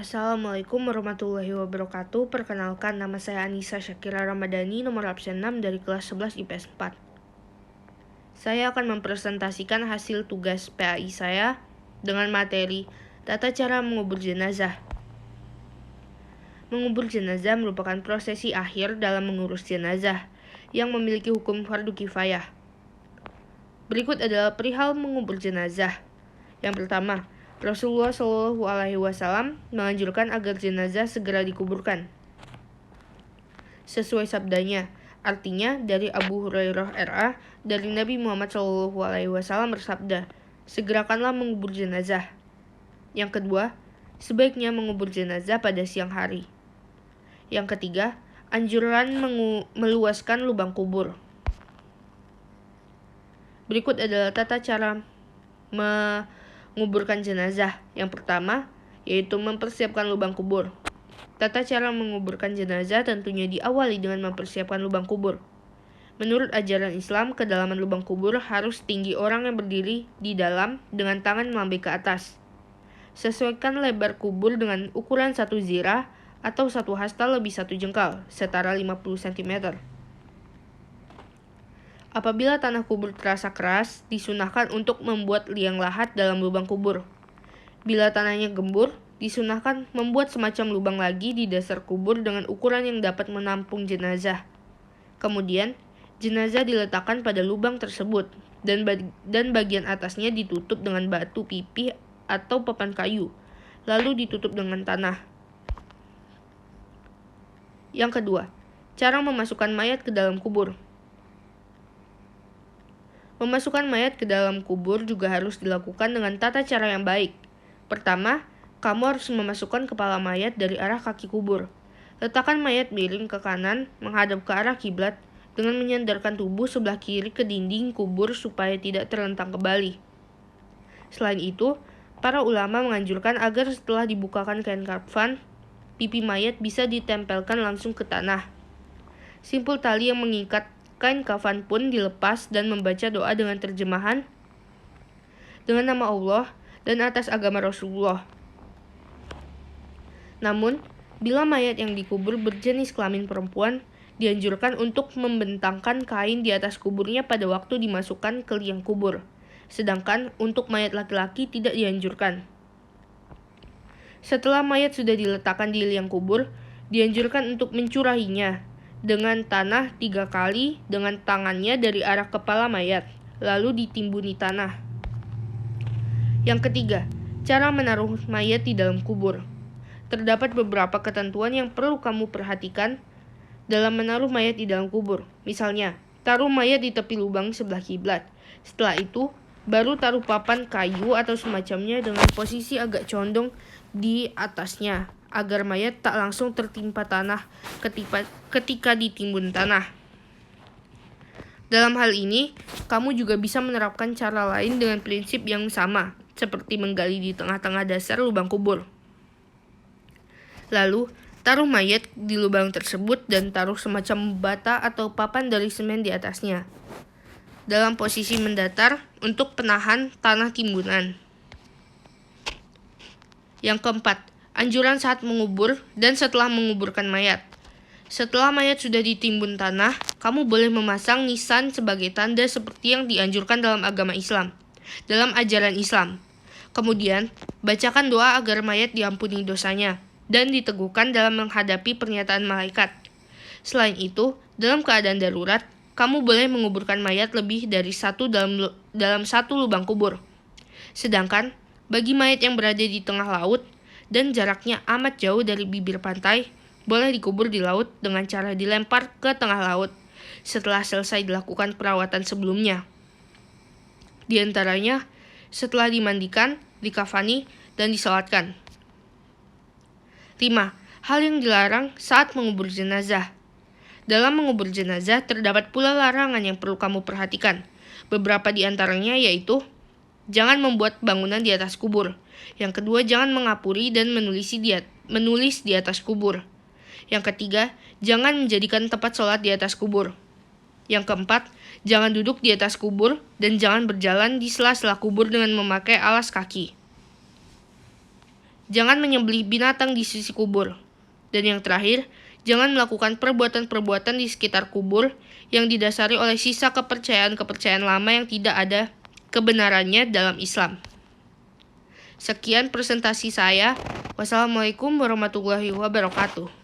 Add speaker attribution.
Speaker 1: Assalamualaikum warahmatullahi wabarakatuh. Perkenalkan, nama saya Anissa Syakira Ramadhani, nomor absen 6 dari kelas 11 IPS 4. Saya akan mempresentasikan hasil tugas PAI saya dengan materi tata cara mengubur jenazah. Mengubur jenazah merupakan prosesi akhir dalam mengurus jenazah yang memiliki hukum fardu kifayah. Berikut adalah perihal mengubur jenazah. Yang pertama, Rasulullah SAW menganjurkan agar jenazah segera dikuburkan. Sesuai sabdanya, artinya dari Abu Hurairah RA, dari Nabi Muhammad SAW bersabda, segerakanlah mengubur jenazah. Yang kedua, sebaiknya mengubur jenazah pada siang hari. Yang ketiga, anjuran meluaskan lubang kubur. Berikut adalah tata cara menguburkan jenazah. Yang pertama, yaitu mempersiapkan lubang kubur. Tata cara menguburkan jenazah tentunya diawali dengan mempersiapkan lubang kubur. Menurut ajaran Islam, kedalaman lubang kubur harus tinggi orang yang berdiri di dalam dengan tangan melambai ke atas. Sesuaikan lebar kubur dengan ukuran 1 zirah atau 1 hasta lebih 1 jengkal, setara 50 cm. Apabila tanah kubur terasa keras, disunahkan untuk membuat liang lahat dalam lubang kubur. Bila tanahnya gembur, disunahkan membuat semacam lubang lagi di dasar kubur dengan ukuran yang dapat menampung jenazah. Kemudian, jenazah diletakkan pada lubang tersebut, dan bagian atasnya ditutup dengan batu pipih atau papan kayu, lalu ditutup dengan tanah. Yang kedua, cara memasukkan mayat ke dalam kubur. Memasukkan mayat ke dalam kubur juga harus dilakukan dengan tata cara yang baik. Pertama, kamu harus memasukkan kepala mayat dari arah kaki kubur. Letakkan mayat miring ke kanan menghadap ke arah kiblat dengan menyandarkan tubuh sebelah kiri ke dinding kubur supaya tidak terlentang kembali. Selain itu, para ulama menganjurkan agar setelah dibukakan kain kafan, pipi mayat bisa ditempelkan langsung ke tanah. Simpul tali yang mengikat kain kafan pun dilepas dan membaca doa dengan terjemahan dengan nama Allah dan atas agama Rasulullah. Namun, bila mayat yang dikubur berjenis kelamin perempuan, dianjurkan untuk membentangkan kain di atas kuburnya pada waktu dimasukkan ke liang kubur. Sedangkan untuk mayat laki-laki tidak dianjurkan. Setelah mayat sudah diletakkan di liang kubur, dianjurkan untuk mencurahinya dengan tanah 3 kali dengan tangannya dari arah kepala mayat, lalu ditimbuni tanah. Yang ketiga, cara menaruh mayat di dalam kubur. Terdapat beberapa ketentuan yang perlu kamu perhatikan dalam menaruh mayat di dalam kubur. Misalnya, taruh mayat di tepi lubang sebelah kiblat. Setelah itu, baru taruh papan kayu atau semacamnya dengan posisi agak condong di atasnya, agar mayat tak langsung tertimpa tanah ketika ditimbun tanah. Dalam hal ini, kamu juga bisa menerapkan cara lain dengan prinsip yang sama, seperti menggali di tengah-tengah dasar lubang kubur. Lalu, taruh mayat di lubang tersebut dan taruh semacam bata atau papan dari semen di atasnya, dalam posisi mendatar untuk penahan tanah timbunan. Yang keempat, anjuran saat mengubur dan setelah menguburkan mayat. Setelah mayat sudah ditimbun tanah, kamu boleh memasang nisan sebagai tanda seperti yang dianjurkan dalam agama Islam, dalam ajaran Islam. Kemudian, bacakan doa agar mayat diampuni dosanya dan diteguhkan dalam menghadapi pernyataan malaikat. Selain itu, dalam keadaan darurat, kamu boleh menguburkan mayat lebih dari satu dalam satu lubang kubur. Sedangkan, bagi mayat yang berada di tengah laut dan jaraknya amat jauh dari bibir pantai, boleh dikubur di laut dengan cara dilempar ke tengah laut setelah selesai dilakukan perawatan sebelumnya. Di antaranya, setelah dimandikan, dikafani, dan disolatkan. 5. Hal yang dilarang saat mengubur jenazah. Dalam mengubur jenazah, terdapat pula larangan yang perlu kamu perhatikan. Beberapa di antaranya yaitu, jangan membuat bangunan di atas kubur. Yang kedua, jangan mengapuri dan menulis di atas kubur. Yang ketiga, jangan menjadikan tempat sholat di atas kubur. Yang keempat, jangan duduk di atas kubur dan jangan berjalan di sela-sela kubur dengan memakai alas kaki. Jangan menyembelih binatang di sisi kubur. Dan yang terakhir, jangan melakukan perbuatan-perbuatan di sekitar kubur yang didasari oleh sisa kepercayaan-kepercayaan lama yang tidak ada kebenarannya dalam Islam. Sekian presentasi saya. Wassalamualaikum warahmatullahi wabarakatuh.